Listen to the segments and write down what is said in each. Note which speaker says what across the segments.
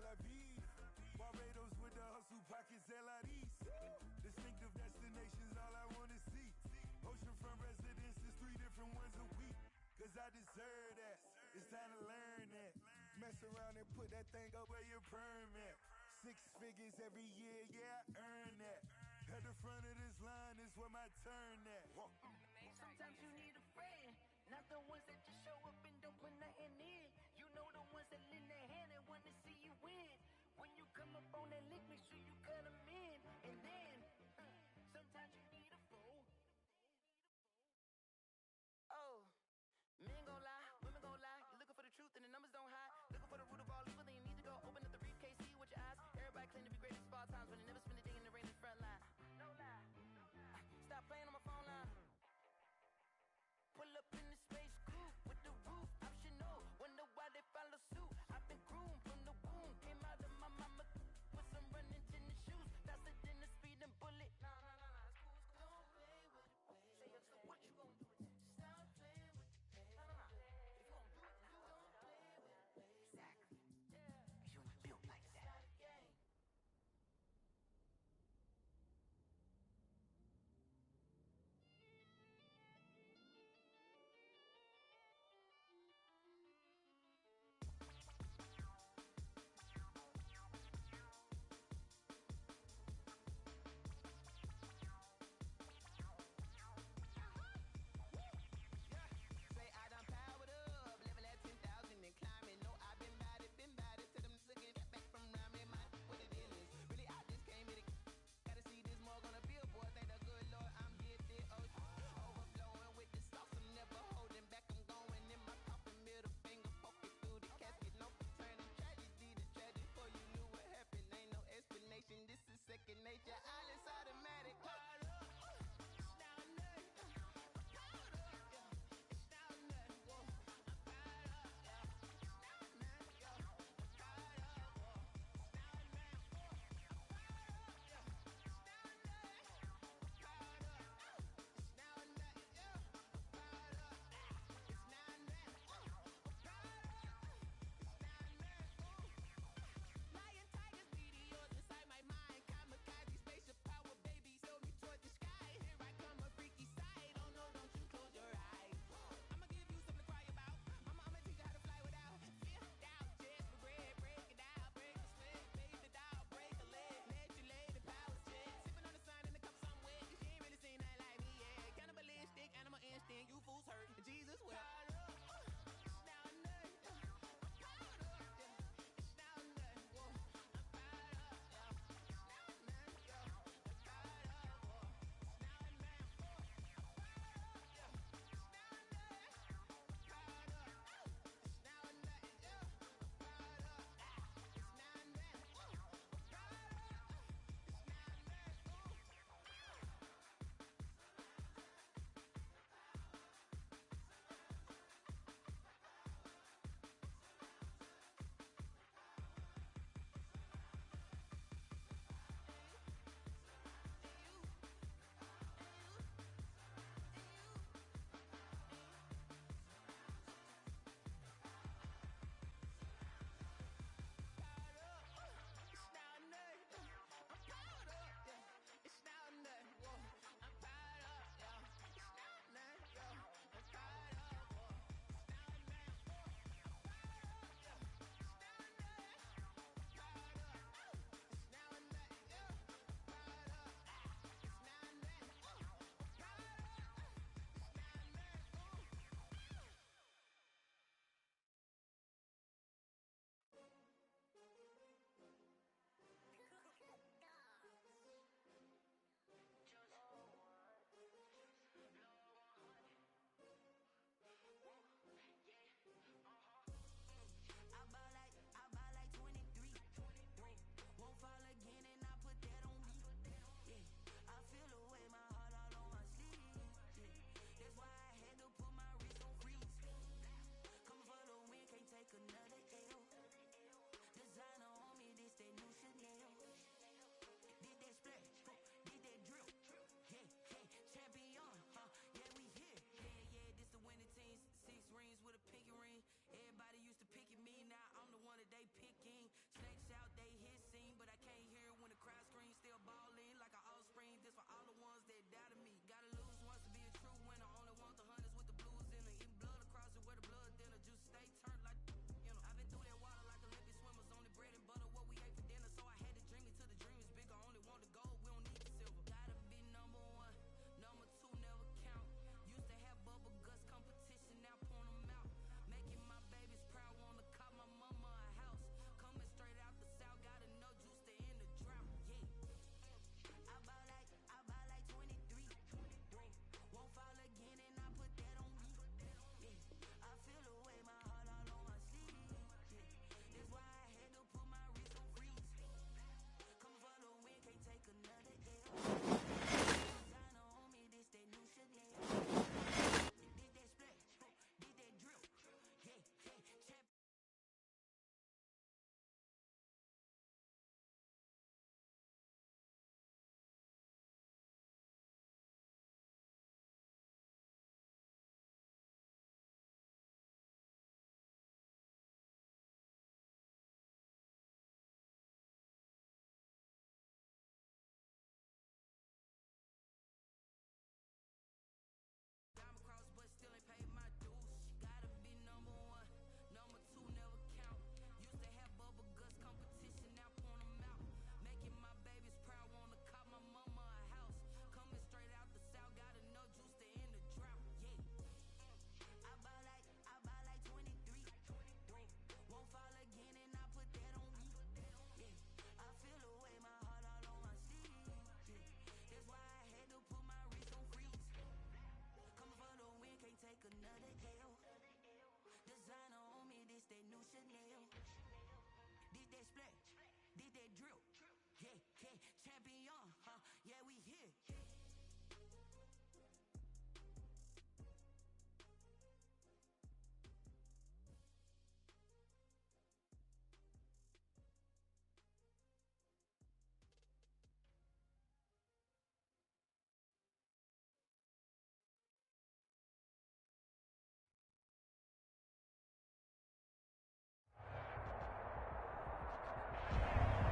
Speaker 1: la vie. Barbados with the hustle pockets, LIDs. Distinctive destinations, all I wanna see. Oceanfront residences, 3 different ones a week. Cause I deserve that, it's time to learn that. Mess around and put that thing up where your permit. 6 figures every year, yeah, I earn that. At the front of this line is where my turn at.
Speaker 2: Sometimes you need a friend, not the ones that just show up and don't put nothing in. You know the ones that lend their hand and want to see you win. When you come up on that lick, make sure you cut them in. And then, sometimes you need a fool. Oh. Men gon' lie, women gon' lie. You're looking for the truth and the numbers don't hide. Looking for the root of all evil, then you need to go open up the briefcase, see with your eyes. Everybody claim to be greatest of all times, but they never spend a day in the rain in the front line. No lie, no lie. Stop playing on my phone line. Pull up in the space coupe with the roof optional. Wonder why they follow suit. I've been groomed from the womb. Came out of my mama with some running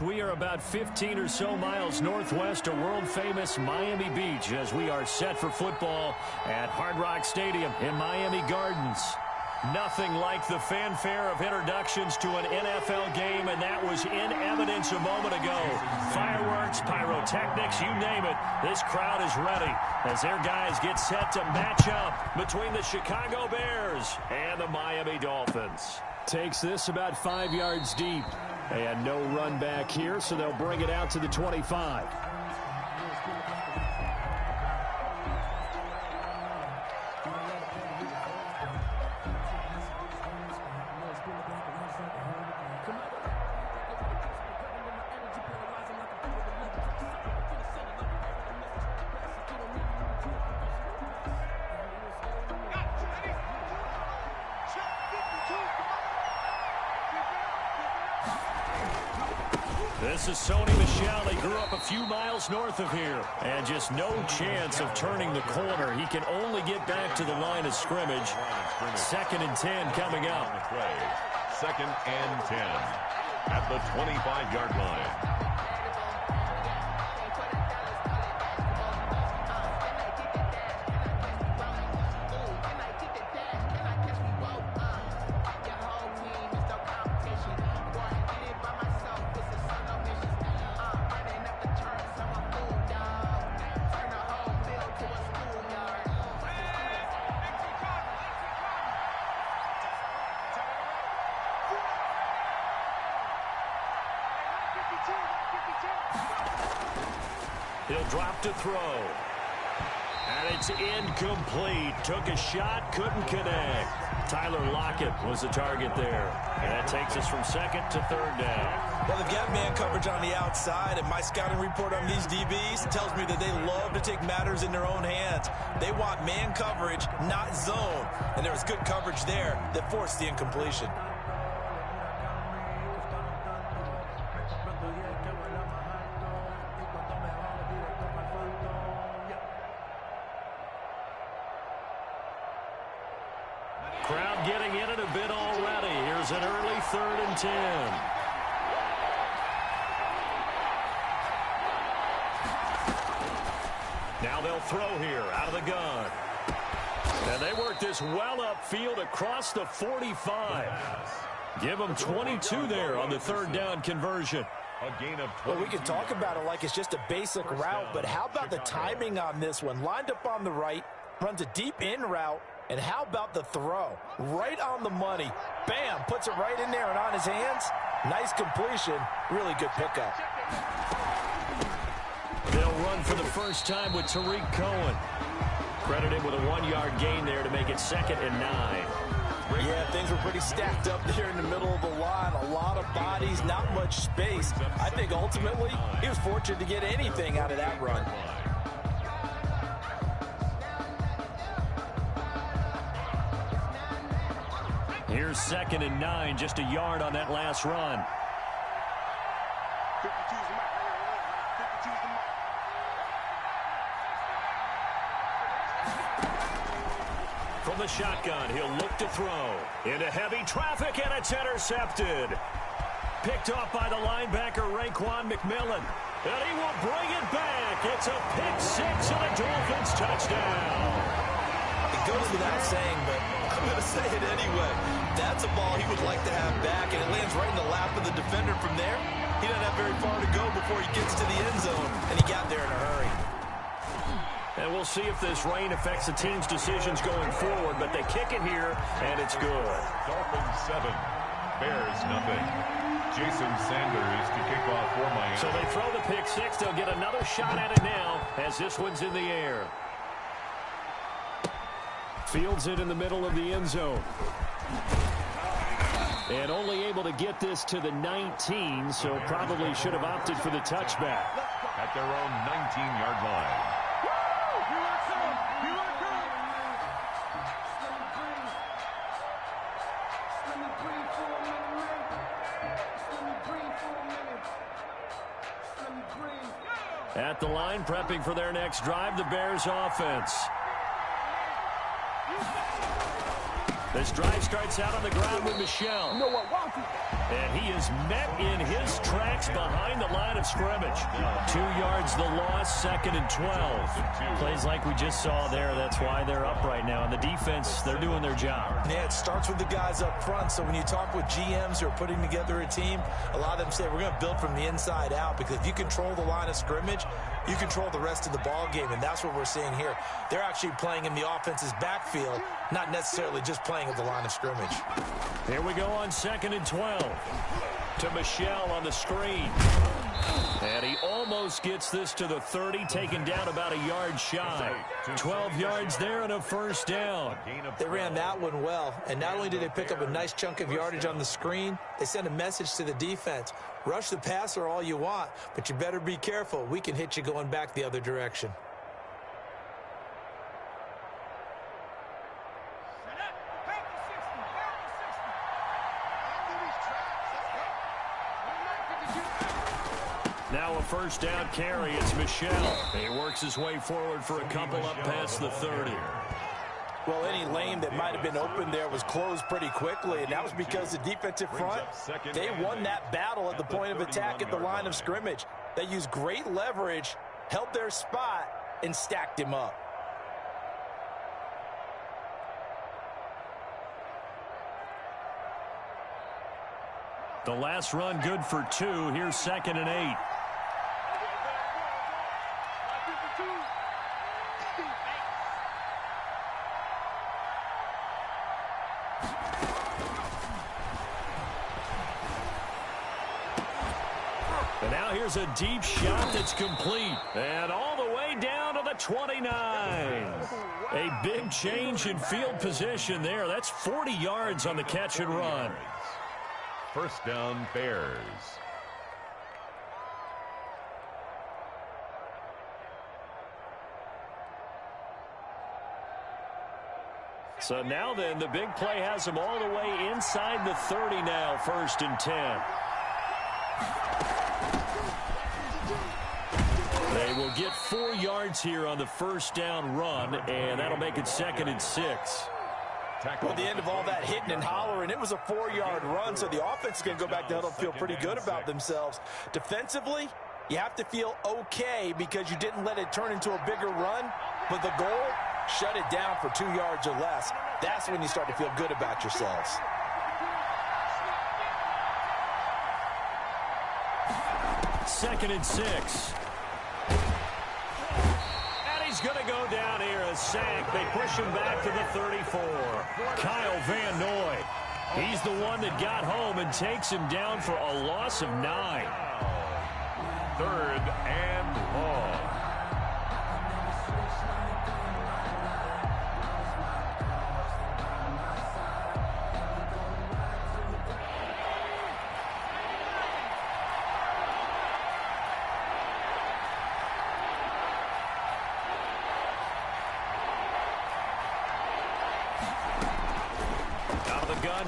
Speaker 3: We are about 15 or so miles northwest of world-famous Miami Beach as we are set for football at Hard Rock Stadium in Miami Gardens. Nothing like the fanfare of introductions to an NFL game, and that was in evidence a moment ago. Fireworks, pyrotechnics, you name it. This crowd is ready as their guys get set to match up between the Chicago Bears and the Miami Dolphins. Takes this about 5 yards deep. And no run back here, so they'll bring it out to the 25. This is Sony Michel. He grew up a few miles north of here. And just no chance of turning the corner. He can only get back to the line of scrimmage. 2nd and 10 coming up.
Speaker 4: 2nd and 10 at the 25-yard line.
Speaker 3: He'll drop to throw. And it's incomplete. Took a shot, couldn't connect. Tyler Lockett was the target there. And that takes us from 2nd to 3rd down.
Speaker 5: Well, they've got man coverage on the outside, and my scouting report on these DBs tells me that they love to take matters in their own hands. They want man coverage, not zone. And there was good coverage there that forced the incompletion.
Speaker 3: Crowd getting in it a bit already. Here's an early 3rd and 10. Now they'll throw here out of the gun. And they work this well upfield across the 45. Give them 22 there on the 3rd down conversion.
Speaker 4: A gain of 22.
Speaker 5: Well, we can talk about it like it's just a basic route, but how about the timing on this one? Lined up on the right, runs a deep in route. And how about the throw? Right on the money. Bam, puts it right in there and on his hands. Nice completion. Really good pickup.
Speaker 3: They'll run for the first time with Tariq Cohen. Credited with a 1-yard gain there to make it 2nd and 9.
Speaker 5: Yeah, things were pretty stacked up there in the middle of the line. A lot of bodies, not much space. I think ultimately he was fortunate to get anything out of that run.
Speaker 3: Here's 2nd and 9, just a yard on that last run. From the shotgun, he'll look to throw. Into heavy traffic, and it's intercepted. Picked off by the linebacker, Raekwon McMillan. And he will bring it back. It's a pick six and a Dolphins touchdown.
Speaker 5: It goes without saying, but I'm going to say it anyway. That's a ball he would like to have back, and it lands right in the lap of the defender from there. He doesn't have very far to go before he gets to the end zone, and he got there in a hurry.
Speaker 3: And we'll see if this rain affects the team's decisions going forward, but they kick it here, and it's good.
Speaker 4: Dolphins 7, Bears nothing. Jason Sanders to kick off for Miami.
Speaker 3: So they throw the pick six. They'll get another shot at it now as this one's in the air. Fields it in the middle of the end zone. And only able to get this to the 19, so probably should have opted for the touchback.
Speaker 4: At their own 19-yard line.
Speaker 3: At the line, prepping for their next drive, the Bears offense. This drive starts out on the ground with Michel. And he is met in his tracks behind the line of scrimmage. 2 yards the loss, 2nd and 12. Plays like we just saw there. That's why they're up right now. And the defense, they're doing their job.
Speaker 5: Yeah, it starts with the guys up front. So when you talk with GMs who are putting together a team, a lot of them say we're going to build from the inside out, because if you control the line of scrimmage, you control the rest of the ball game, and that's what we're seeing here. They're actually playing in the offense's backfield, not necessarily just playing at the line of scrimmage.
Speaker 3: Here we go on 2nd and 12. To Michel on the screen. And he almost gets this to the 30, taken down about a yard shy. 12 yards there and a first down.
Speaker 5: They ran that one well, and not only did they pick up a nice chunk of yardage on the screen, they sent a message to the defense. Rush the passer all you want, but you better be careful. We can hit you going back the other direction.
Speaker 3: Now a first down carry. It's Michel. He works his way forward for a couple up past the 30.
Speaker 5: Well, any lane that might have been open there was closed pretty quickly, and that was because the defensive front, they won that battle at the point of attack at the line of scrimmage. They used great leverage, held their spot, and stacked him up.
Speaker 3: The last run good for 2. Here's 2nd and 8. And now here's a deep shot that's complete. And all the way down to the 29. A big change in field position there. That's 40 yards on the catch and run.
Speaker 4: First down, Bears.
Speaker 3: So now then, the big play has them all the way inside the 30 now, 1st and 10. They will get 4 yards here on the first down run, and that'll make it 2nd and 6.
Speaker 5: Well, at the end of all that hitting and hollering, it was a 4-yard run, so the offense is going to go back to huddle and feel pretty good about themselves. Defensively, you have to feel okay because you didn't let it turn into a bigger run, but the goal, shut it down for 2 yards or less. That's when you start to feel good about yourselves.
Speaker 3: Second and 6. He's going to go down here, a sack. They push him back to the 34. Kyle Van Noy. He's the one that got home and takes him down for a loss of 9.
Speaker 4: 3rd and long.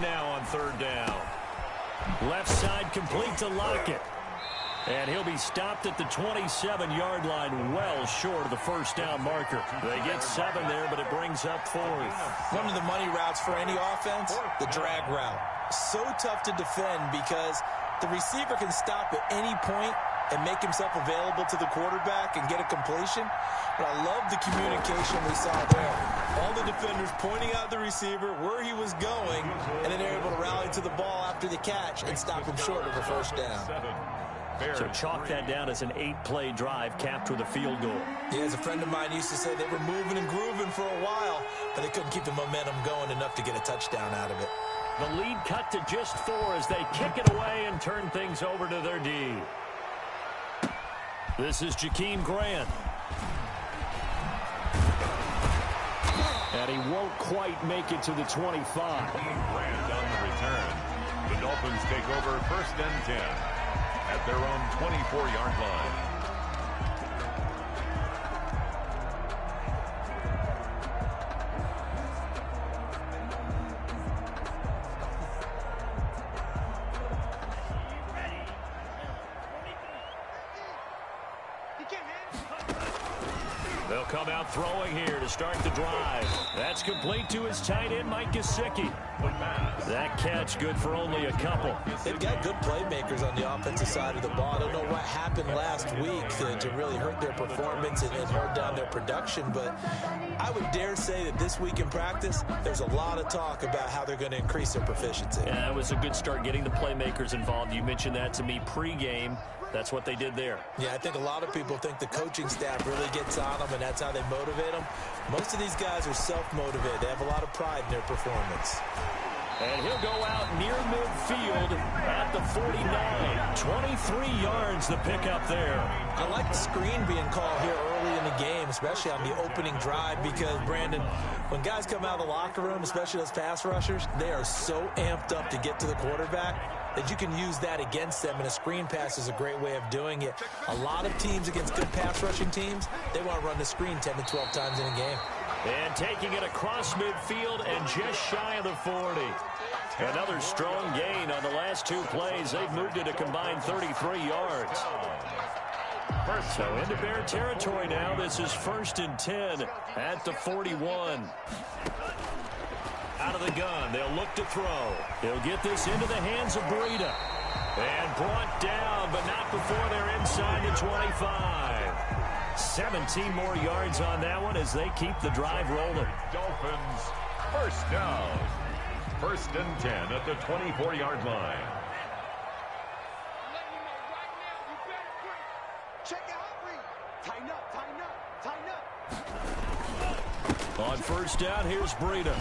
Speaker 3: Now on 3rd down. Left side complete to Lockett. And he'll be stopped at the 27-yard line, well short of the first down marker. They get 7 there, but it brings up 4th.
Speaker 5: One of the money routes for any offense, the drag route. So tough to defend because the receiver can stop at any point and make himself available to the quarterback and get a completion. But I love the communication we saw there. All the defenders pointing out the receiver where he was going, and then they're able to rally to the ball after the catch and stop him short of a first down.
Speaker 3: So chalk that down as an 8-play drive capped with a field goal.
Speaker 5: Yeah, as a friend of mine used to say, they were moving and grooving for a while, but they couldn't keep the momentum going enough to get a touchdown out of it.
Speaker 3: The lead cut to just 4 as they kick it away and turn things over to their D. This is Jakeem Grant. And he won't quite make it to the 25.
Speaker 4: Grant on the return. The Dolphins take over 1st and 10 at their own 24-yard line.
Speaker 3: They'll come out throwing here to start the drive. That's complete to his tight end, Mike Gesicki. That catch good for only a couple.
Speaker 5: They've got good playmakers on the offensive side of the ball. I don't know what happened last week to really hurt their performance and hold down their production, but I would dare say that this week in practice, there's a lot of talk about how they're going to increase their proficiency.
Speaker 3: Yeah, that was a good start getting the playmakers involved. You mentioned that to me pregame. That's what they did there.
Speaker 5: Yeah, I think a lot of people think the coaching staff really gets on them, and that's how they motivate them. Most of these guys are self-motivated. They have a lot of pride in their performance.
Speaker 3: And he'll go out near midfield at the 49. 23 yards the pickup there.
Speaker 5: I like the screen being called here early in the game, especially on the opening drive, because, Brandon, when guys come out of the locker room, especially those pass rushers, they are so amped up to get to the quarterback that you can use that against them, and a screen pass is a great way of doing it. A lot of teams against good pass rushing teams, they want to run the screen 10 to 12 times in a game.
Speaker 3: And taking it across midfield and just shy of the 40. Another strong gain on the last two plays. They've moved it a combined 33 yards. So into Bear territory now. This is 1st and 10 at the 41. Out of the gun. They'll look to throw. They'll get this into the hands of Breida. And brought down, but not before they're inside the 25. 17 more yards on that one as they keep the drive rolling.
Speaker 4: Dolphins, first down. 1st and 10 at the 24-yard line.
Speaker 1: Check out, tighten up, tighten up.
Speaker 3: On 1st down, here's Breida.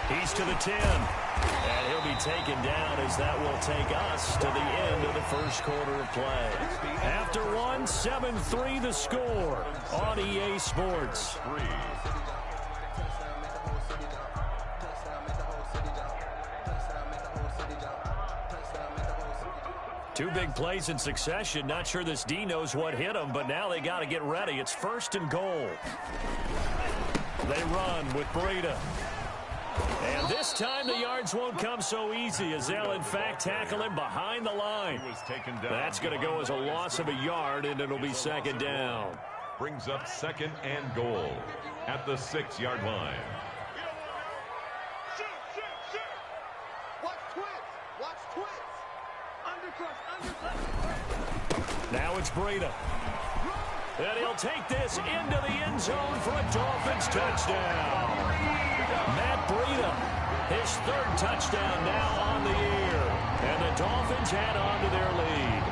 Speaker 3: He's to the 10. And he'll be taken down as that will take us to the end of the first quarter of play. After one, 7-3 the score on EA Sports. Two big plays in succession. Not sure this D knows what hit him, but now they got to get ready. It's 1st and goal. They run with Breida. And this time the yards won't come so easy as they'll, in fact, tackle him behind the line. That's going to go as a loss of a yard, and it'll be 2nd down.
Speaker 4: Brings up 2nd and goal at the 6-yard line.
Speaker 3: Now it's Breida. And he'll take this into the end zone for a Dolphins touchdown. Matt Breida, his 3rd touchdown now on the year. And the Dolphins add on to their lead.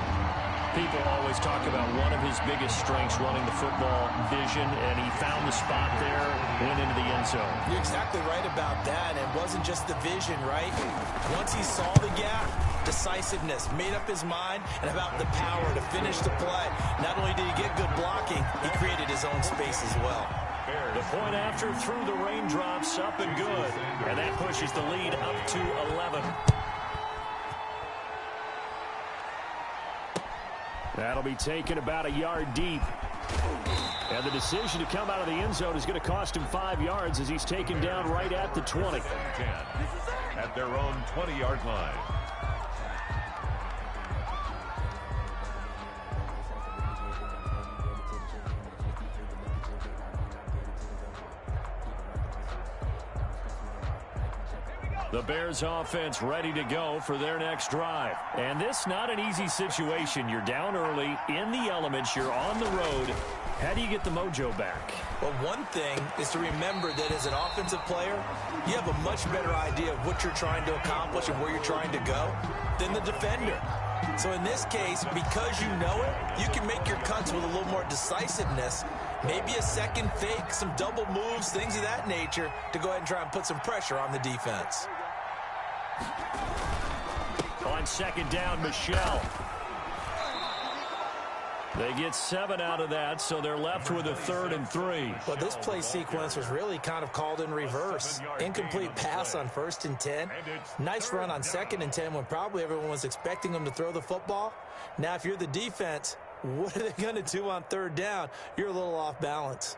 Speaker 3: People always talk about one of his biggest strengths running the football, vision, and he found the spot there, went into the end zone.
Speaker 5: You're exactly right about that. It wasn't just the vision, right? Once he saw the gap, decisiveness, made up his mind, and about the power to finish the play. Not only did he get good blocking, he created his own space as well.
Speaker 3: The point after through the raindrops, up and good. And that pushes the lead up to 11. That'll be taken about a yard deep. And the decision to come out of the end zone is going to cost him 5 yards as he's taken down right at the 20.
Speaker 4: 10 at their own 20-yard line.
Speaker 3: The Bears offense ready to go for their next drive. And this not an easy situation. You're down early, in the elements, you're on the road. How do you get the mojo back?
Speaker 5: Well, one thing is to remember that as an offensive player, you have a much better idea of what you're trying to accomplish and where you're trying to go than the defender. So in this case, because you know it, you can make your cuts with a little more decisiveness. Maybe a second fake, some double moves, things of that nature to go ahead and try and put some pressure on the defense.
Speaker 3: On 2nd down, Michelle. They get 7 out of that, so they're left with a 3rd and 3.
Speaker 5: Well, this play sequence was really kind of called in reverse. Incomplete pass on 1st and 10. Nice run on 2nd and 10 when probably everyone was expecting them to throw the football. Now, if you're the defense, what are they going to do on 3rd down? You're a little off balance.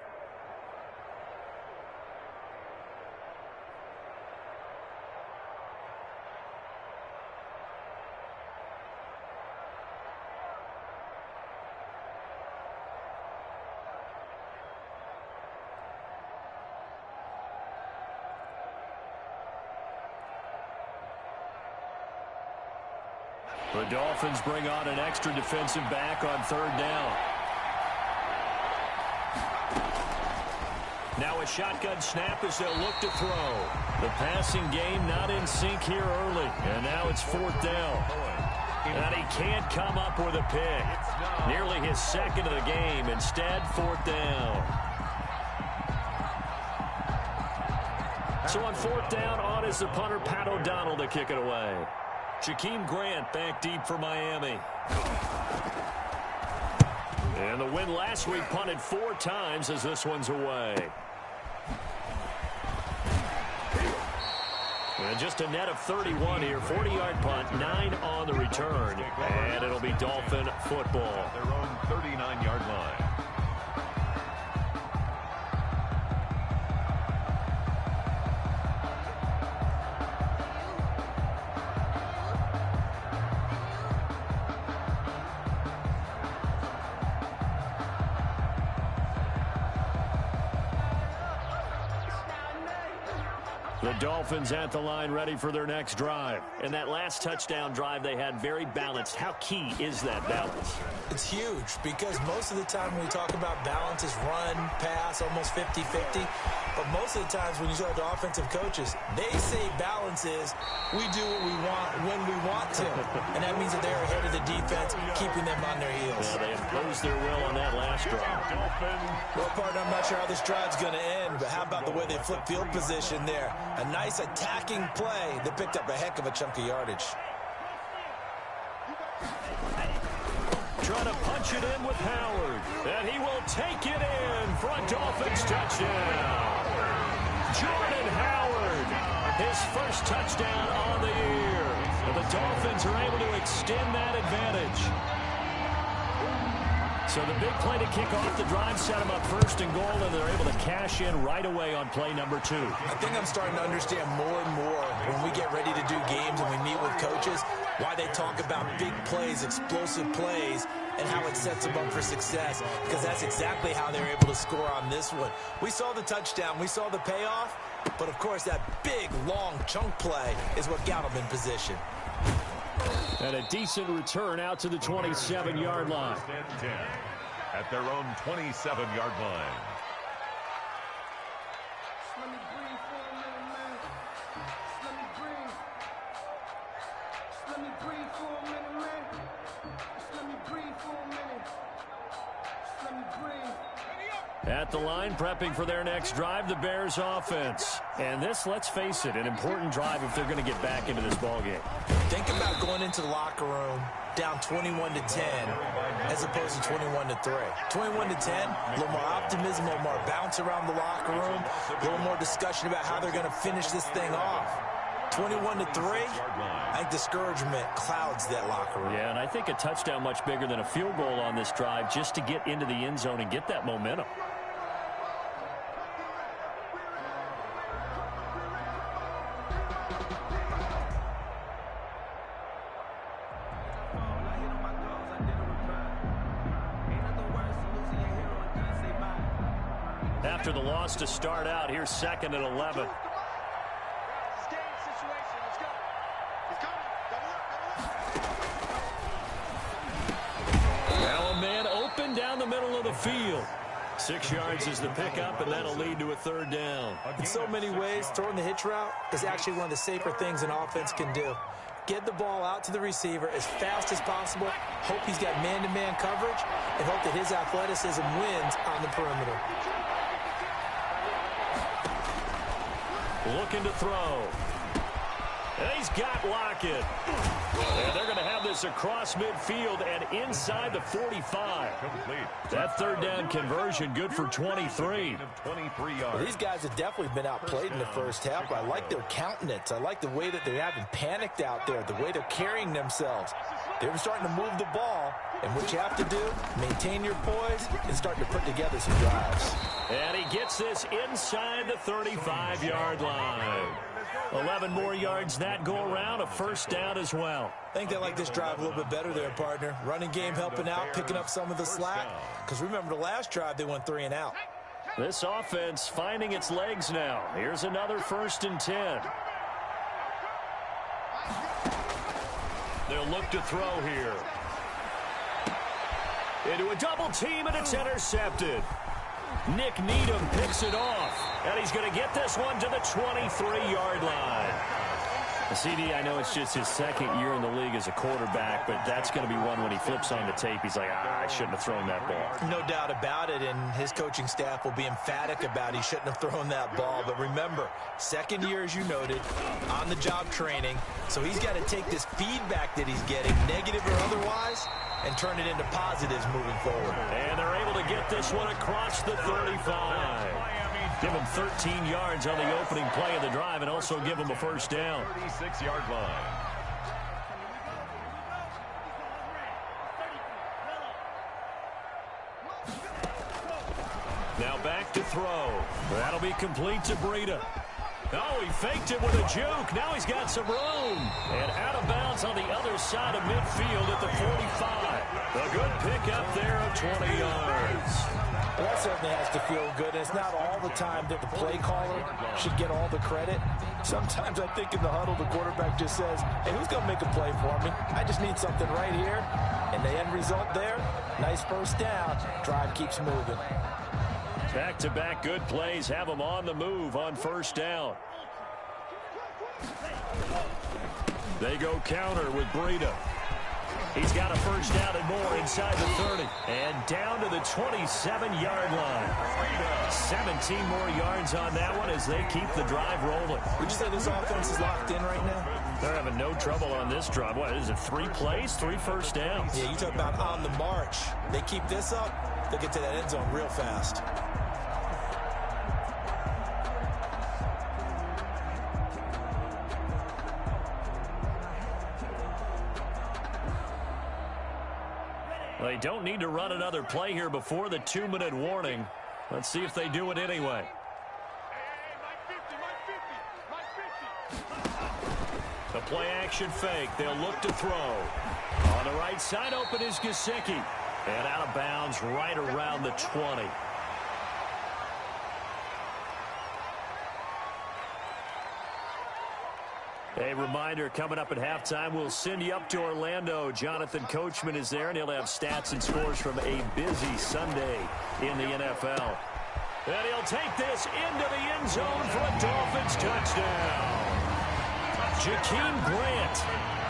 Speaker 3: The Dolphins bring on an extra defensive back on third down. Now a shotgun snap as they'll look to throw. The passing game not in sync here early. And now it's fourth down. And he can't come up with a pick. Nearly his second of the game. Instead, fourth down. So on fourth down, on is the punter, Pat O'Donnell, to kick it away. Jakeem Grant back deep for Miami. And the win last week punted 4 times as this one's away. And just a net of 31 here. 40-yard punt, 9 on the return. And it'll be Dolphin football.
Speaker 4: Their own 39-yard line.
Speaker 3: The Dolphins at the line, ready for their next drive. And that last touchdown drive they had very balanced. How key is that balance?
Speaker 5: It's huge because most of the time when we talk about balance is run, pass, almost 50-50. But most of the times when you talk to offensive coaches, they say balance is we do what we want when we want to. And that means that they're ahead of the defense, keeping them on their heels.
Speaker 3: Yeah, they imposed their will on that last drive.
Speaker 5: Well, partner, I'm not sure how this drive's going to end, but how about the way they flip field position there? A nice attacking play that picked up a heck of a chunk of yardage.
Speaker 3: Trying to punch it in with Howard. And he will take it in for a Dolphins touchdown. Jordan Howard, his first touchdown on the year. And the Dolphins are able to extend that advantage. So the big play to kick off the drive set them up first and goal, and they're able to cash in right away on play number 2.
Speaker 5: I think I'm starting to understand more and more when we get ready to do games and we meet with coaches why they talk about big plays, explosive plays, and how it sets them up for success, because that's exactly how they're able to score on this one. We saw the touchdown. We saw the payoff, but, of course, that big, long chunk play is what got them in position.
Speaker 3: And a decent return out to the 27-yard line.
Speaker 4: At their own 27-yard line.
Speaker 2: Let me breathe for a minute, man. Let me breathe. Let me breathe for a minute, man. Let me breathe for a minute. Let me breathe.
Speaker 3: At the line, prepping for their next drive, the Bears offense. And this, let's face it, an important drive if they're going to get back into this ballgame.
Speaker 5: Think about going into the locker room down 21-10 as opposed to 21-3. 21-10, a little more optimism, a little more bounce around the locker room, a little more discussion about how they're going to finish this thing off. 21-3, I think discouragement clouds that locker room.
Speaker 3: Yeah, and I think a touchdown much bigger than a field goal on this drive just to get into the end zone and get that momentum. After the loss to start out, here's 2nd and 11. Now a man open down the middle of the field. 6 yards is the pickup, and that'll lead to a 3rd down.
Speaker 5: In so many ways, throwing the hitch route is actually one of the safer things an offense can do. Get the ball out to the receiver as fast as possible, hope he's got man-to-man coverage, and hope that his athleticism wins on the perimeter.
Speaker 3: Looking to throw. And he's got Lockett. And they're going to have this across midfield and inside the 45. That 3rd down conversion good for 23.
Speaker 5: Well, these guys have definitely been outplayed in the first half. I like their countenance. I like the way that they haven't panicked out there, the way they're carrying themselves. They're starting to move the ball, and what you have to do, maintain your poise and start to put together some drives.
Speaker 3: And he gets this inside the 35-yard line. 11 more yards that go around, a 1st down as well.
Speaker 5: I think they like this drive a little bit better there, partner. Running game helping out, picking up some of the slack. Because remember the last drive, they went 3 and out.
Speaker 3: This offense finding its legs now. Here's another 1st and 10. They'll look to throw here. Into a double team, and it's intercepted. Nick Needham picks it off, and he's going to get this one to the 23-yard line. CD, I know it's just his second year in the league as a quarterback, but that's going to be one when he flips on the tape. He's like, I shouldn't have thrown that ball.
Speaker 5: No doubt about it, and his coaching staff will be emphatic about he shouldn't have thrown that ball. But remember, second year, as you noted, on-the-job training, so he's got to take this feedback that he's getting, negative or otherwise, and turn it into positives moving forward.
Speaker 3: And they're able to get this one across the 35. Give him 13 yards on the opening play of the drive and also give him a first down.
Speaker 4: 36-yard line.
Speaker 3: Now back to throw. That'll be complete to Breida. Oh, he faked it with a juke. Now he's got some room. And out of bounds on the other side of midfield at the 45. A good pickup there of 20 yards.
Speaker 5: Well, that certainly has to feel good. And it's not all the time that the play caller should get all the credit. Sometimes I think in the huddle, the quarterback just says, hey, who's going to make a play for me? I just need something right here. And the end result there, nice first down. Drive keeps moving.
Speaker 3: Back-to-back good plays have them on the move on first down. They go counter with Breida. He's got a first down and more inside the 30. And down to the 27-yard line. 17 more yards on that one as they keep the drive rolling.
Speaker 5: Would you say this offense is locked in right now?
Speaker 3: They're having no trouble on this drive. What is it, 3 plays, 3 first downs?
Speaker 5: Yeah, you talk about on the march. They keep this up, they'll get to that end zone real fast.
Speaker 3: They don't need to run another play here before the 2-minute warning. Let's see if they do it anyway. The play action fake. They'll look to throw. On the right side open is Gesicki. And out of bounds right around the 20. A reminder, coming up at halftime, we'll send you up to Orlando. Jonathan Coachman is there, and he'll have stats and scores from a busy Sunday in the NFL. And he'll take this into the end zone for a Dolphins touchdown. Jakeem Grant,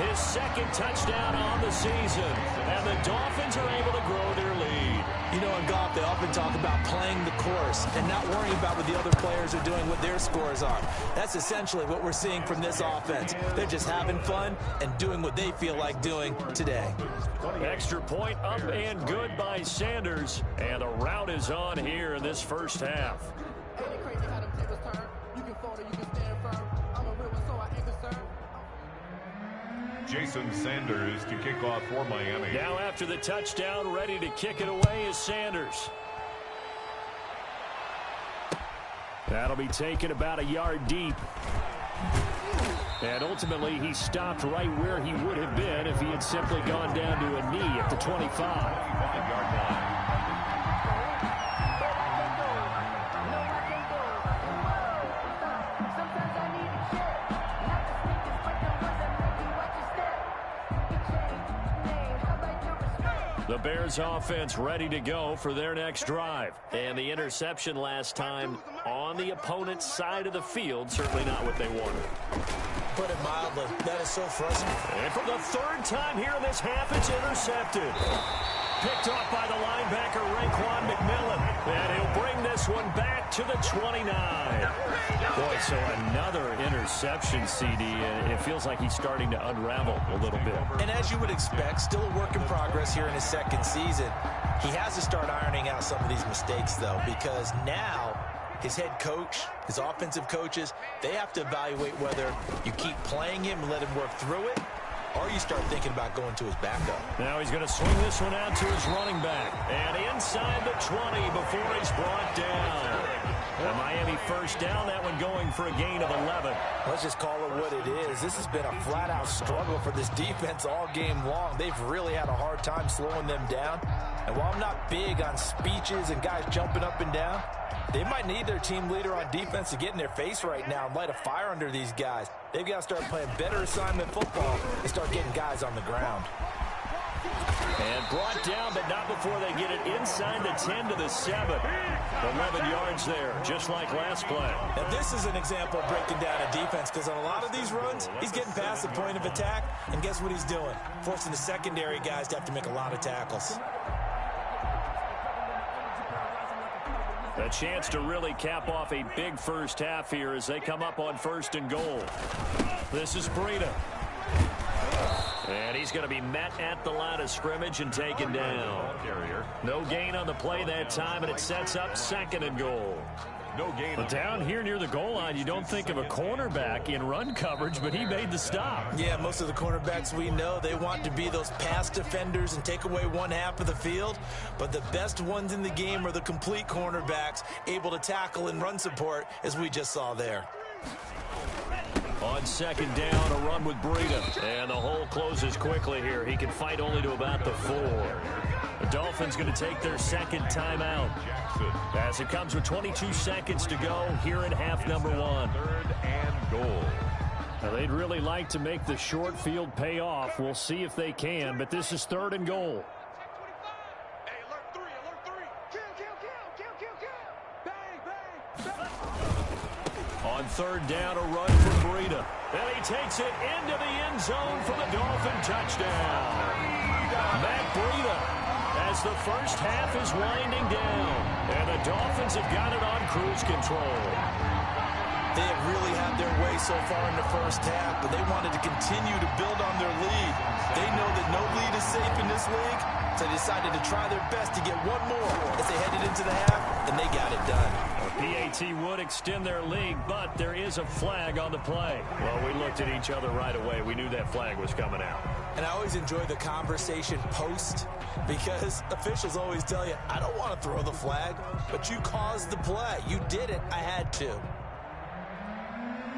Speaker 3: his second touchdown on the season. And the Dolphins are able to grow their lead.
Speaker 5: You know, in golf, they often talk about playing the course and not worrying about what the other players are doing, what their scores are. That's essentially what we're seeing from this offense. They're just having fun and doing what they feel like doing today.
Speaker 3: Extra point up and good by Sanders. And the route is on here in this first half.
Speaker 4: Jason Sanders to kick off for Miami.
Speaker 3: Now after the touchdown, ready to kick it away is Sanders. That'll be taken about a yard deep. And ultimately, he stopped right where he would have been if he had simply gone down to a knee at the 25.
Speaker 4: 25-yard line.
Speaker 3: The Bears offense ready to go for their next drive. And the interception last time on the opponent's side of the field, certainly not what they wanted.
Speaker 5: Put it mildly, that is so frustrating.
Speaker 3: And for the third time here in this half, it's intercepted. Picked off by the linebacker, Raekwon McMillan. And he'll bring this one back to the 29. Boy, so another interception, CD, and it feels like he's starting to unravel a little bit.
Speaker 5: And as you would expect, still a work in progress here in his second season. He has to start ironing out some of these mistakes, though, because now his head coach, his offensive coaches, they have to evaluate whether you keep playing him and let him work through it, or you start thinking about going to his backup.
Speaker 3: Now he's going to swing this one out to his running back. And inside the 20 before he's brought down. A Miami first down, that one going for a gain of 11.
Speaker 5: Let's just call it what it is. This has been a flat-out struggle for this defense all game long. They've really had a hard time slowing them down. And while I'm not big on speeches and guys jumping up and down, they might need their team leader on defense to get in their face right now and light a fire under these guys. They've got to start playing better assignment football and start getting guys on the ground.
Speaker 3: And brought down, but not before they get it inside the 10 to the 7. 11 yards there, just like last play.
Speaker 5: Now, this is an example of breaking down a defense, because on a lot of these runs, he's getting past the point of attack, and guess what he's doing? Forcing the secondary guys to have to make a lot of tackles.
Speaker 3: A chance to really cap off a big first half here as they come up on 1st and goal. This is Breida. And he's going to be met at the line of scrimmage and taken down. No gain on the play that time, and it sets up 2nd and goal.
Speaker 4: No gain.
Speaker 3: But down here near the goal line, you don't think of a cornerback in run coverage, but he made the stop.
Speaker 5: Yeah, most of the cornerbacks we know, they want to be those pass defenders and take away one half of the field. But the best ones in the game are the complete cornerbacks, able to tackle and run support, as we just saw there.
Speaker 3: On 2nd down, a run with Breida. And the hole closes quickly here. He can fight only to about the 4. The Dolphins going to take their 2nd timeout as it comes with 22 seconds to go here in half number 1.
Speaker 4: 3rd and goal.
Speaker 3: Now, they'd really like to make the short field pay off. We'll see if they can, but this is 3rd and goal. On 3rd down, a run from Breida. And he takes it into the end zone for the Dolphin touchdown. Matt Breida, as the first half is winding down. And the Dolphins have got it on cruise control.
Speaker 5: They have really had their way so far in the first half, but they wanted to continue to build on their lead. They know that no lead is safe in this league, so they decided to try their best to get one more as they headed into the half, and they got it done.
Speaker 3: PAT would extend their lead, but there is a flag on the play. Well, we looked at each other right away. We knew that flag was coming out.
Speaker 5: And I always enjoy the conversation post, because officials always tell you, I don't want to throw the flag, but you caused the play. You did it. I had to.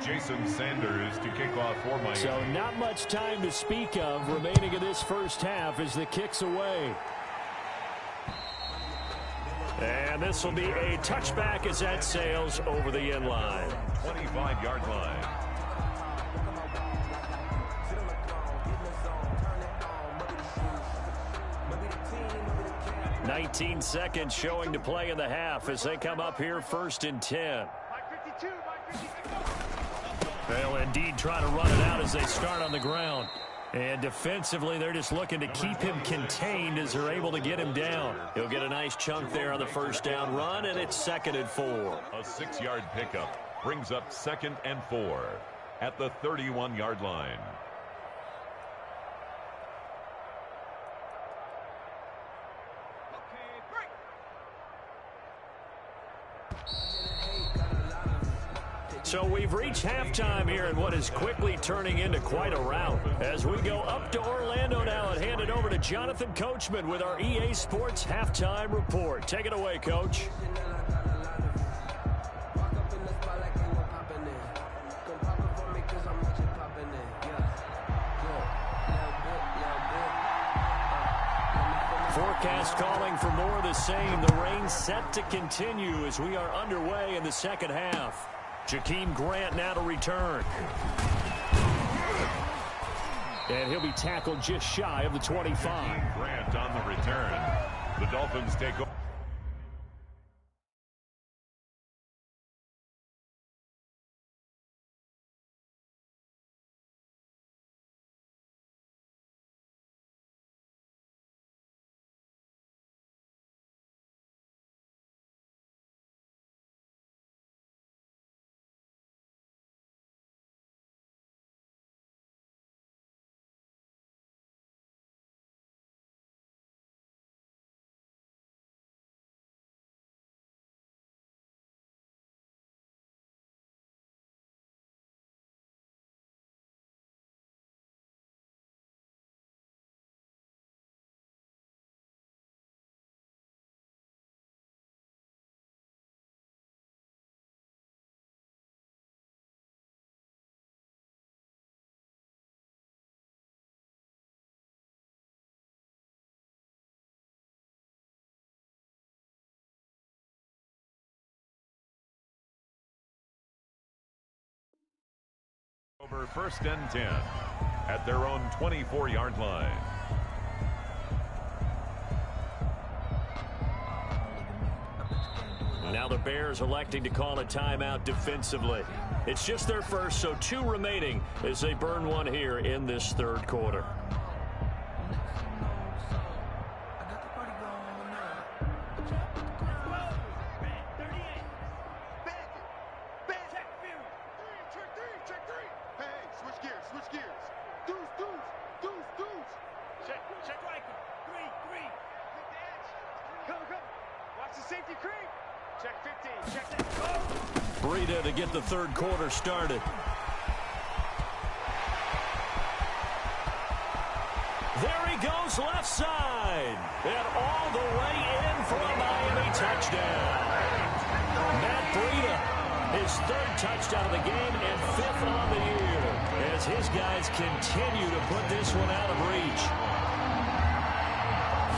Speaker 4: Jason Sanders to kick off for Miami.
Speaker 3: So not much time to speak of remaining in this first half as the kick's away. And this will be a touchback as that sails over the end line.
Speaker 4: 25-yard line.
Speaker 3: "19 seconds showing to play in the half as they come up here 1st and 10. They'll indeed try to run it out as they start on the ground. And defensively, they're just looking to keep him contained as they're able to get him down. He'll get a nice chunk there on the 1st down run, and it's 2nd and 4.
Speaker 4: A 6-yard pickup brings up 2nd and 4 at the 31-yard line.
Speaker 3: So we've reached halftime here in what is quickly turning into quite a rout. As we go up to Orlando now and hand it over to Jonathan Coachman with our EA Sports Halftime Report. Take it away, Coach. Forecast calling for more of the same. The rain set to continue as we are underway in the 2nd half. Jakeem Grant now to return. And he'll be tackled just shy of the 25.
Speaker 4: Jakeem Grant on the return. The Dolphins take over. Over first and 10 at their own 24-yard line.
Speaker 3: Now the Bears electing to call a timeout defensively. It's just their first, so 2 remaining as they burn one here in this third quarter. Breida to get the third quarter started. There he goes, left side. And all the way in for a Miami touchdown. Matt Breida, his 3rd touchdown of the game and 5th on the year, as his guys continue to put this one out of reach.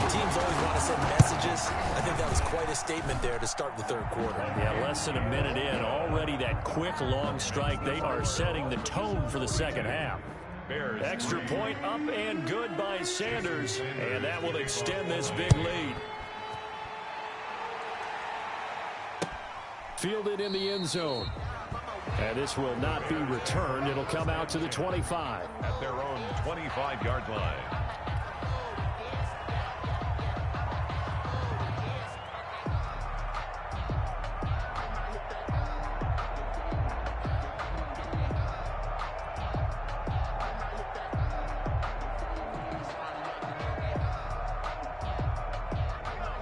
Speaker 5: Teams always want to send messages. I think that was quite a statement there to start the third quarter.
Speaker 3: Yeah, less than a minute in. Already that quick, long strike. They are setting the tone for the second half.
Speaker 4: Bears.
Speaker 3: Extra point up and good by Sanders. And that will extend this big lead. Fielded in the end zone. And this will not be returned. It'll come out to the 25.
Speaker 4: At their own 25-yard line.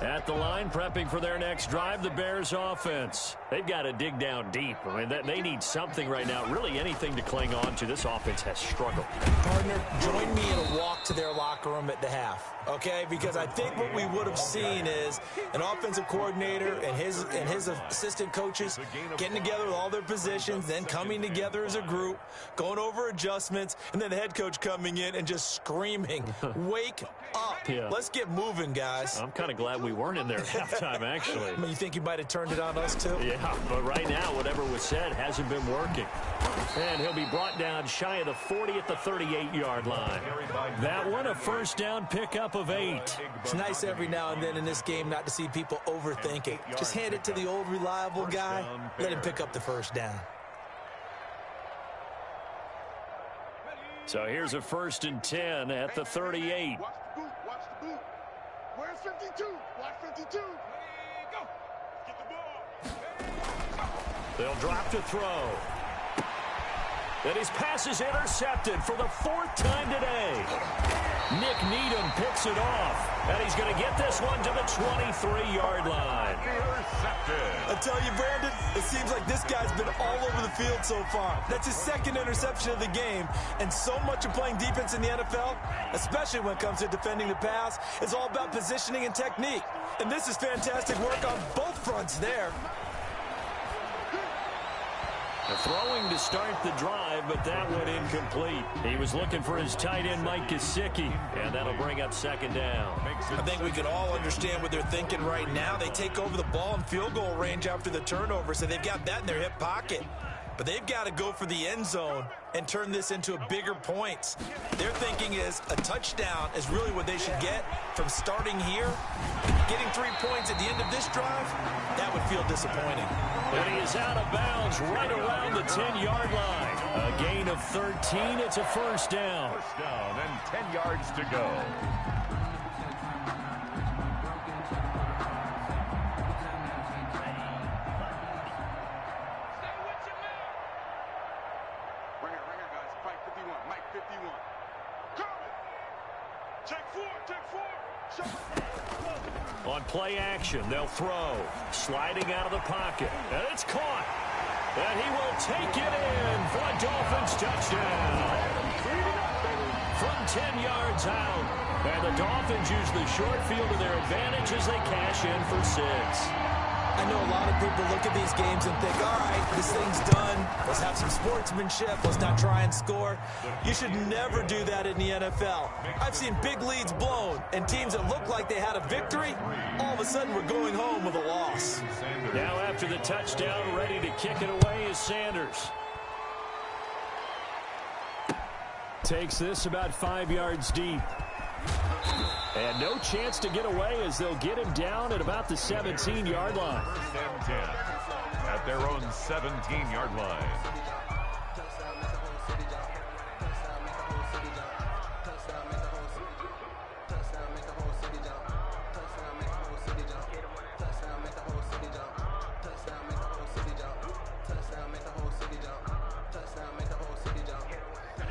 Speaker 3: At the line, prepping for their next drive, the Bears offense. They've got to dig down deep. I mean, they need something right now, really anything to cling on to. This offense has struggled.
Speaker 5: Partner, join me in a walk to their locker room at the half, okay? Because I think what we would have seen is an offensive coordinator and his assistant coaches getting together with all their positions, then coming together as a group, going over adjustments, and then the head coach coming in and just screaming, wake up.
Speaker 3: Yeah.
Speaker 5: Let's get moving, guys.
Speaker 3: I'm kind of glad we weren't in there at halftime, actually.
Speaker 5: I mean, you think you might have turned it on us, too?
Speaker 3: Yeah, but right now, whatever was said hasn't been working. And he'll be brought down shy of the 40 at the 38-yard line. That one, a first down pickup of 8.
Speaker 5: It's nice every now and then in this game not to see people overthink it. Just hand it to the old reliable guy. Let him pick up the first down.
Speaker 3: So here's a 1st and 10 at the 38.
Speaker 6: Watch the boot. Watch the boot. Where's 52? Watch 52. Go. Get the ball.
Speaker 3: They'll drop to throw. And his pass is intercepted for the 4th time today. Nick Needham picks it off. And he's going to get this one to the 23-yard line.
Speaker 5: I tell you, Brandon, it seems like this guy's been all over the field so far. That's his 2nd interception of the game. And so much of playing defense in the NFL, especially when it comes to defending the pass, is all about positioning and technique. And this is fantastic work on both fronts there.
Speaker 3: Throwing to start the drive, but that one incomplete. He was looking for his tight end, Mike Gesicki, and that'll bring up 2nd down.
Speaker 5: I think we can all understand what they're thinking right now. They take over the ball in field goal range after the turnover, so they've got that in their hip pocket. But they've got to go for the end zone and turn this into a bigger points. Their thinking is a touchdown is really what they should get from starting here. Getting 3 points at the end of this drive, that would feel disappointing.
Speaker 3: And he is out of bounds right around the 10-yard line. A gain of 13. It's a first down.
Speaker 4: First down and 10 yards to go.
Speaker 6: Right here, guys. Mike 51. Mike 51. Coming. Check 4. Check 4.
Speaker 3: On play action, they'll throw. Sliding out of the pocket. And it's caught. And he will take it in for a Dolphins touchdown. From 10 yards out. And the Dolphins use the short field to their advantage as they cash in for 6.
Speaker 5: I know a lot of people look at these games and think, all right, this thing's done. Let's have some sportsmanship. Let's not try and score. You should never do that in the NFL. I've seen big leads blown, and teams that look like they had a victory, all of a sudden we're going home with a loss.
Speaker 3: Now after the touchdown, ready to kick it away is Sanders. Takes this about 5 yards deep. And no chance to get away as they'll get him down at about the 17-yard line.
Speaker 4: First and 10 at their own 17-yard line.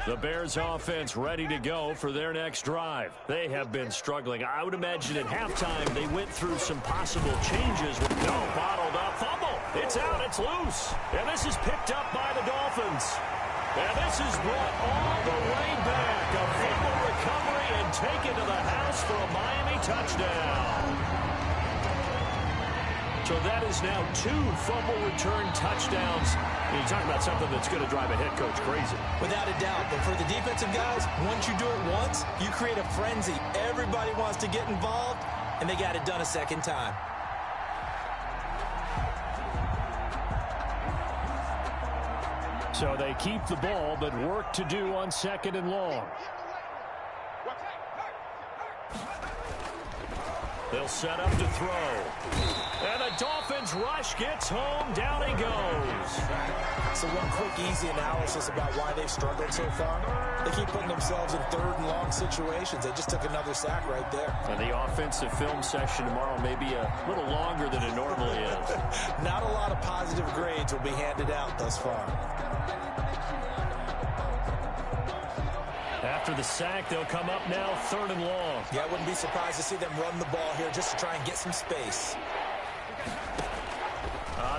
Speaker 3: The Bears offense ready to go for their next drive. They have been struggling. I would imagine at halftime they went through some possible changes. No, bottled up. Fumble. It's out. It's loose. And this is picked up by the Dolphins. And this is brought all the way back. A fumble recovery and taken to the house for a Miami touchdown. So that is now 2 fumble return touchdowns. You talk about something that's going to drive a head coach crazy.
Speaker 5: Without a doubt. But for the defensive guys, once you do it once, you create a frenzy. Everybody wants to get involved, and they got it done a second time.
Speaker 3: So they keep the ball, but work to do on 2nd and long. They'll set up to throw. And the Dolphins rush gets home. Down he goes.
Speaker 5: So one quick, easy analysis about why they've struggled so far. They keep putting themselves in 3rd and long situations. They just took another sack right there.
Speaker 3: And the offensive film session tomorrow may be a little longer than it normally is.
Speaker 5: Not a lot of positive grades will be handed out thus far.
Speaker 3: After the sack, they'll come up now 3rd and long.
Speaker 5: Yeah, I wouldn't be surprised to see them run the ball here just to try and get some space.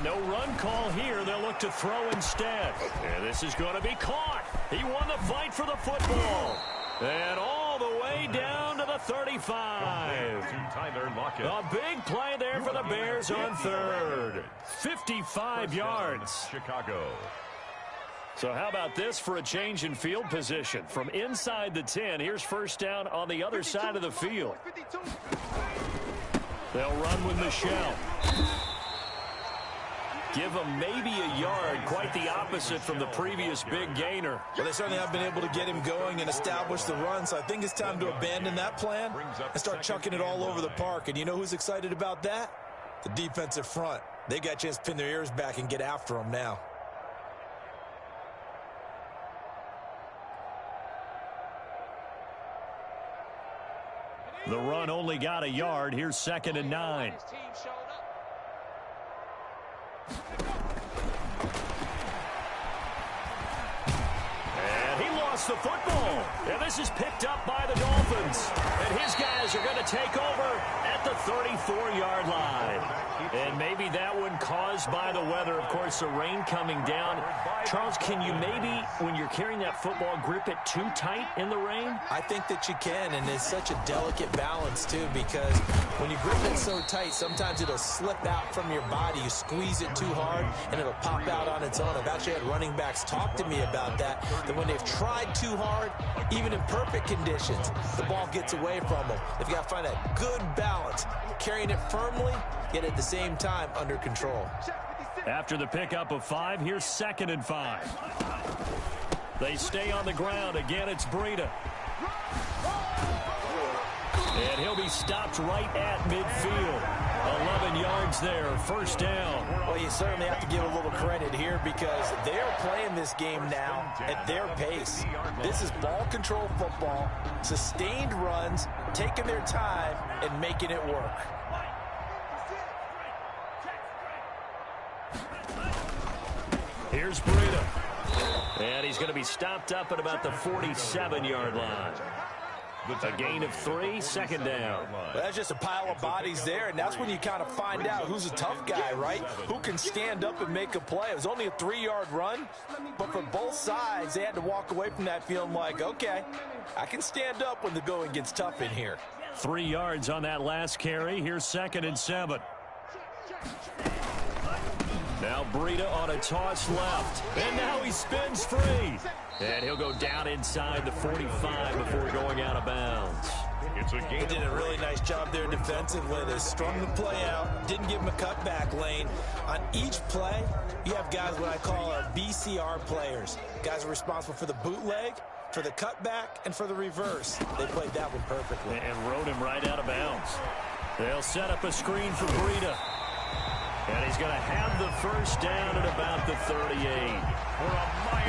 Speaker 3: No run call here. They'll look to throw instead. And this is going to be caught. He won the fight for the football. And all the way down to the 35. A big play there for the Bears on 3rd. 55 yards.
Speaker 4: Chicago.
Speaker 3: So how about this for a change in field position? From inside the 10, here's first down on the other side of the field. They'll run with Michelle. Give them maybe a yard, quite the opposite from the previous big gainer.
Speaker 5: Well, they certainly have been able to get him going and establish the run, so I think it's time to abandon that plan and start chucking it all over the park. And you know who's excited about that? The defensive front. They got a chance to pin their ears back and get after him now.
Speaker 3: The run only got a yard. Here's 2nd and 9. And he lost the football. And this is picked up by the Dolphins. And his guys are going to take over at the 34-yard line. And maybe that one caused by the weather. Of course, the rain coming down. Charles, can you maybe, when you're carrying that football, grip it too tight in the rain?
Speaker 5: I think that you can, and it's such a delicate balance, too, because when you grip it so tight, sometimes it'll slip out from your body. You squeeze it too hard, and it'll pop out on its own. I've actually had running backs talk to me about that when they've tried too hard, even in perfect conditions, the ball gets away from them. They've got to find that good balance, carrying it firmly, yet at the same time under control.
Speaker 3: After the pickup of 5, here's 2nd and 5. They stay on the ground. Again, it's Breida. And he'll be stopped right at midfield. 11 yards there, first down.
Speaker 5: Well, you certainly have to give a little credit here because they're playing this game now at their pace. This is ball control football, sustained runs, taking their time, and making it work.
Speaker 3: Here's Breida. And he's going to be stopped up at about the 47-yard line. A gain of 3, 2nd down.
Speaker 5: Well, that's just a pile of bodies there, and that's when you kind of find out who's a tough guy, right? Who can stand up and make a play. It was only a 3-yard run, but for both sides, they had to walk away from that feeling like, okay, I can stand up when the going gets tough in here.
Speaker 3: 3 yards on that last carry. Here's 2nd and 7. Now Breida on a toss left. And now he spins free. And he'll go down inside the 45 before going out of bounds.
Speaker 5: They did a really nice job there defensively. They strung the play out, didn't give him a cutback lane. On each play, you have guys what I call our BCR players. Guys are responsible for the bootleg, for the cutback, and for the reverse. They played that one perfectly.
Speaker 3: And rode him right out of bounds. They'll set up a screen for Breida. And he's going to have the first down at about the 38.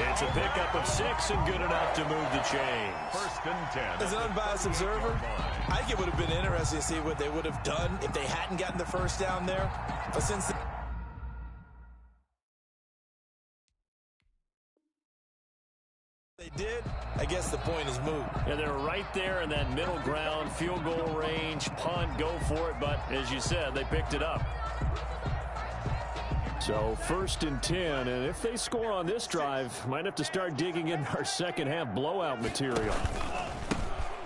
Speaker 3: It's a pickup of 6 and good enough to move the chains.
Speaker 4: 1st and 10.
Speaker 5: As an unbiased observer, I think it would have been interesting to see what they would have done if they hadn't gotten the first down there. But since they did, I guess the point is moot.
Speaker 3: And they're right there in that middle ground, field goal range, punt, go for it. But as you said, they picked it up. So 1st and 10, and if they score on this drive, might have to start digging in our second half blowout material.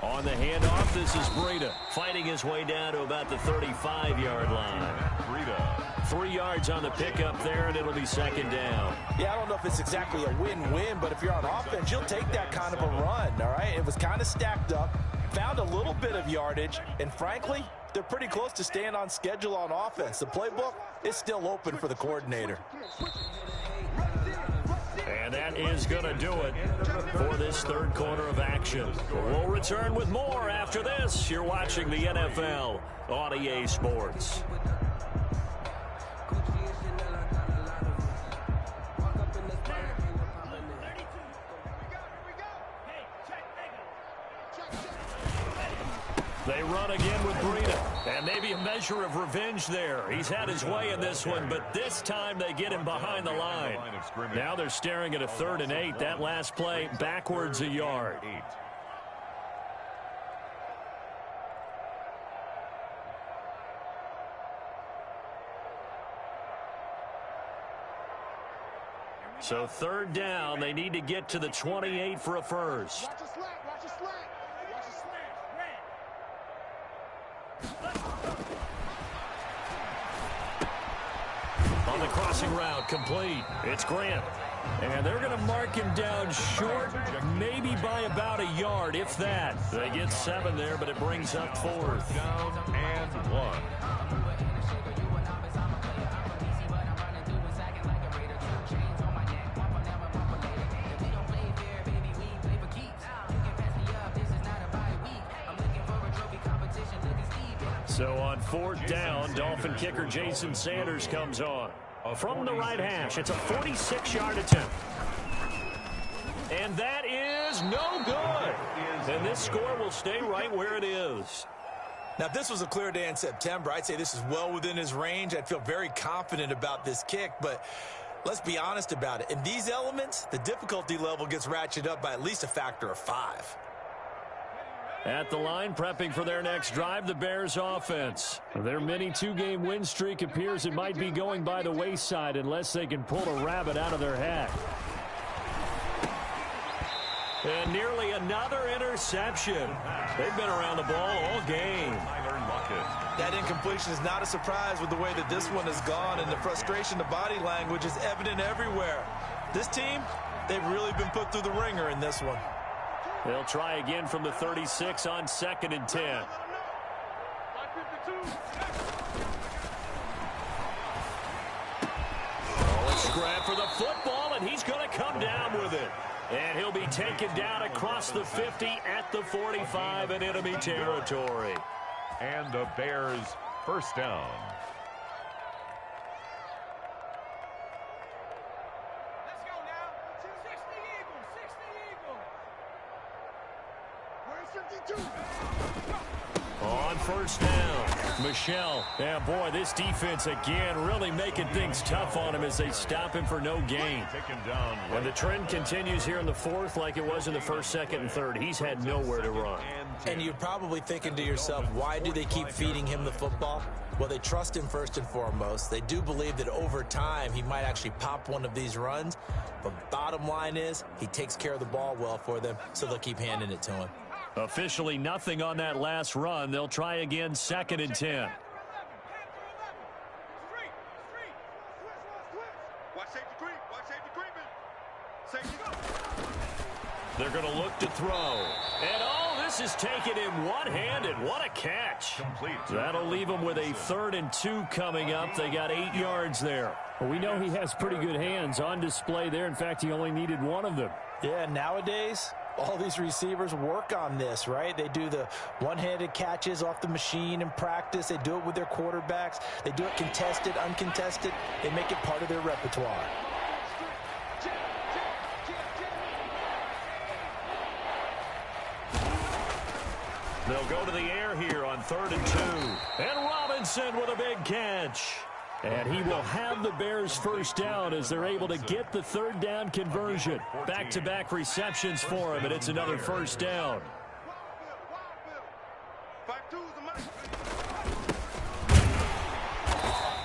Speaker 3: On the handoff, this is Breida fighting his way down to about the 35-yard line.
Speaker 4: Breida.
Speaker 3: 3 yards on the pickup there, and it'll be 2nd down.
Speaker 5: Yeah, I don't know if it's exactly a win-win, but if you're on offense, you'll take that kind of a run, all right? It was kind of stacked up, found a little bit of yardage, and frankly, they're pretty close to staying on schedule on offense. The playbook is still open for the coordinator.
Speaker 3: And that is going to do it for this 3rd quarter of action. We'll return with more after this. You're watching the NFL on EA Sports. They run again with Breida. And maybe a measure of revenge there. He's had his way in this one, but this time they get him behind the line. Now they're staring at a 3rd and 8. That last play, backwards a yard. So 3rd down, they need to get to the 28 for a first.
Speaker 6: Watch a slant, watch a slant. Watch a slant.
Speaker 3: On the crossing route, complete. It's Grant. And they're going to mark him down short, maybe by about a yard, if that. They get 7 there, but it brings up 4th.
Speaker 4: Down and 1.
Speaker 3: So on 4th down, Dolphin kicker Jason Sanders comes on. From the right hash, it's a 46-yard attempt. And that is no good. And this score will stay right where it is.
Speaker 5: Now, if this was a clear day in September, I'd say this is well within his range. I'd feel very confident about this kick, but let's be honest about it. In these elements, the difficulty level gets ratcheted up by at least a factor of 5.
Speaker 3: At the line, prepping for their next drive, the Bears offense. Their mini 2-game win streak appears it might be going by the wayside unless they can pull a rabbit out of their hat. And nearly another interception. They've been around the ball all game.
Speaker 5: That incompletion is not a surprise with the way that this one has gone, and the frustration, the body language is evident everywhere. This team, they've really been put through the ringer in this one.
Speaker 3: They'll try again from the 36 on 2nd and 10. Let's grab for the football, and he's going to come down with it. And he'll be taken down across the 50 at the 45 in enemy territory.
Speaker 4: And the Bears 1st down.
Speaker 3: On 1st down, Michelle. Yeah, boy, this defense again really making things tough on him as they stop him for no gain. And the trend continues here in the 4th like it was in the 1st, 2nd, and 3rd. He's had nowhere to run.
Speaker 5: And you're probably thinking to yourself, why do they keep feeding him the football? Well, they trust him first and foremost. They do believe that over time he might actually pop one of these runs. But bottom line is he takes care of the ball well for them, so they'll keep handing it to him.
Speaker 3: Officially nothing on that last run. They'll try again 2nd and 10. They're going to look to throw. And this is taken in one-handed. What a catch.
Speaker 4: Complete.
Speaker 3: That'll leave them with a 3rd and 2 coming up. They got 8 yards there. Well, we know he has pretty good hands on display there. In fact, he only needed one of them.
Speaker 5: Yeah, nowadays, All these receivers work on this, right? They do the one-handed catches off the machine in practice. They do it with their quarterbacks. They do it contested, uncontested. They make it part of their repertoire.
Speaker 3: They'll go to the air here on 3rd and 2. And Robinson with a big catch. And he will have the Bears first down as they're able to get the 3rd down conversion. Back-to-back receptions for him, and it's another first down.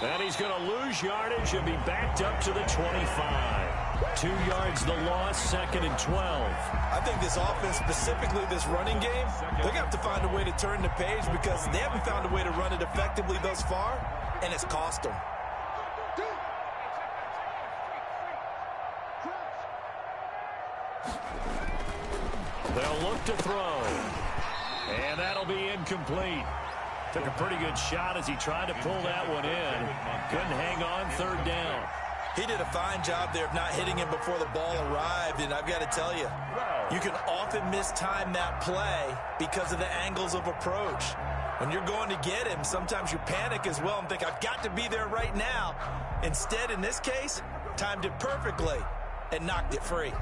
Speaker 3: And he's going to lose yardage and be backed up to the 25. 2 yards the loss, 2nd and 12.
Speaker 5: I think this offense, specifically this running game, they're going to have to find a way to turn the page because they haven't found a way to run it effectively thus far, and it's cost them.
Speaker 3: They'll look to throw. And that'll be incomplete. Took a pretty good shot as he tried to pull that one in. Couldn't hang on, 3rd down.
Speaker 5: He did a fine job there of not hitting him before the ball arrived, and I've got to tell you, you can often mistime that play because of the angles of approach. When you're going to get him, sometimes you panic as well and think, I've got to be there right now. Instead, in this case, timed it perfectly and knocked it free.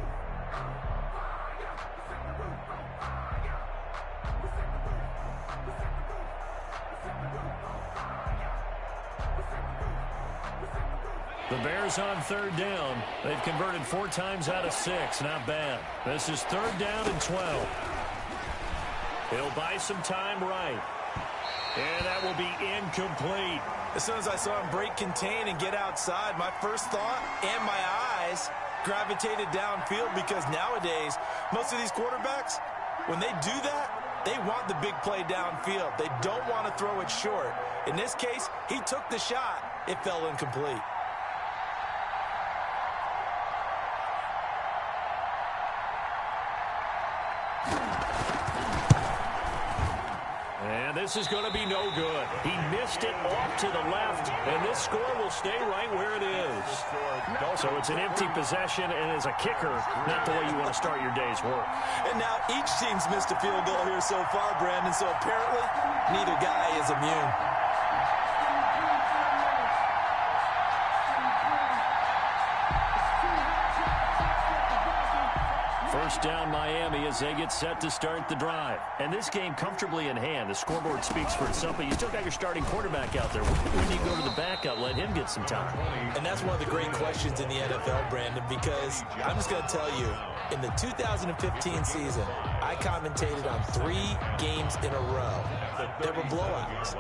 Speaker 3: The Bears on 3rd down. They've converted 4 times out of 6. Not bad. This is 3rd down and 12. He'll buy some time right. And that will be incomplete.
Speaker 5: As soon as I saw him break contain and get outside, my first thought and my eyes gravitated downfield because nowadays, most of these quarterbacks, when they do that, they want the big play downfield. They don't want to throw it short. In this case, he took the shot. It fell incomplete.
Speaker 3: And this is going to be no good. He missed it off to the left, and this score will stay right where it is. So it's an empty possession, and as a kicker, not the way you want to start your day's work.
Speaker 5: And now each team's missed a field goal here so far, Brandon, so apparently neither guy is immune.
Speaker 3: First down Miami as they get set to start the drive. And this game comfortably in hand. The scoreboard speaks for itself, but you still got your starting quarterback out there. When you go to the backup, let him get some time.
Speaker 5: And that's one of the great questions in the NFL, Brandon, because I'm just going to tell you, in the 2015 season, I commentated on 3 games in a row. There were blowouts.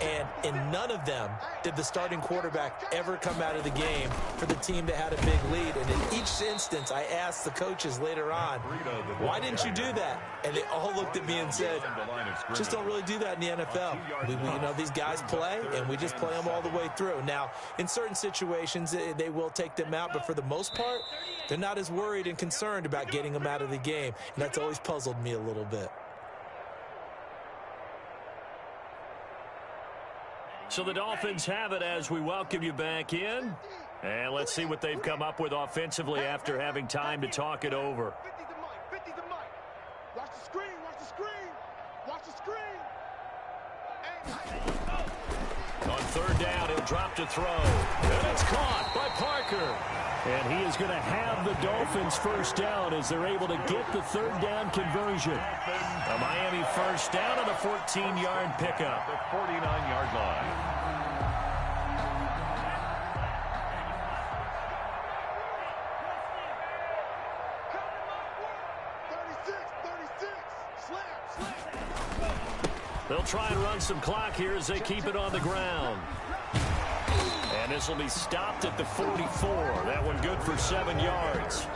Speaker 5: And in none of them did the starting quarterback ever come out of the game for the team that had a big lead. And in each instance, I asked the coaches later on, why didn't you do that? And they all looked at me and said, just don't really do that in the NFL. These guys play, and we just play them all the way through. Now, in certain situations, they will take them out, but for the most part, they're not as worried and concerned about getting them out of the game. And that's always puzzled me a little bit.
Speaker 3: So the Dolphins have it as we welcome you back in. And let's see what they've come up with offensively after having time to talk it over.
Speaker 6: 50 the mic. Watch the screen, watch the screen. Watch the screen.
Speaker 3: On 3rd down, he'll drop to throw. And it's caught by Parker. And he is going to have the Dolphins first down as they're able to get the 3rd down conversion. A Miami first down on a 14-yard pickup.
Speaker 4: The 49-yard line.
Speaker 3: They'll try and run some clock here as they keep it on the ground. And this will be stopped at the 44. That one good for 7 yards.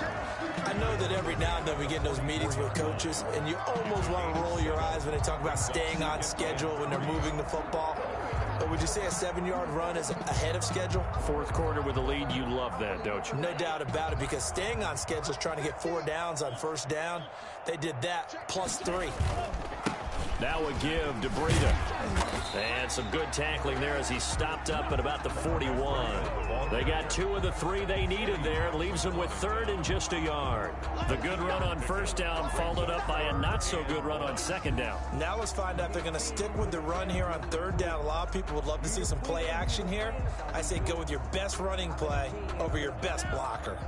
Speaker 5: I know that every now and then we get in those meetings with coaches, and you almost want to roll your eyes when they talk about staying on schedule when they're moving the football. But would you say a 7-yard run is ahead of schedule?
Speaker 3: 4th quarter with a lead, you love that, don't you?
Speaker 5: No doubt about it, because staying on schedule is trying to get 4 downs on 1st down. They did that, plus 3.
Speaker 3: Now a give to Breida. And some good tackling there as he stopped up at about the 41. They got 2 of the 3 they needed there. Leaves them with 3rd and just a yard. The good run on first down followed up by a not-so-good run on second down.
Speaker 5: Now let's find out if they're going to stick with the run here on 3rd down. A lot of people would love to see some play action here. I say go with your best running play over your best blocker.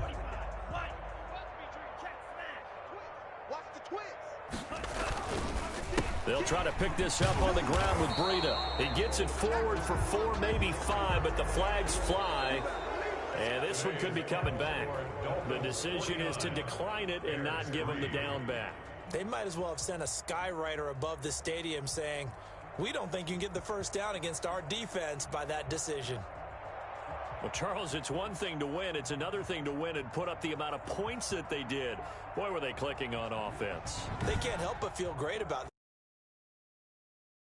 Speaker 3: They'll try to pick this up on the ground with Breida. He gets it forward for 4, maybe 5, but the flags fly. And this one could be coming back. The decision is to decline it and not give him the down back.
Speaker 5: They might as well have sent a skywriter above the stadium saying, we don't think you can get the first down against our defense by that decision.
Speaker 3: Well, Charles, it's one thing to win. It's another thing to win and put up the amount of points that they did. Boy, were they clicking on offense.
Speaker 5: They can't help but feel great about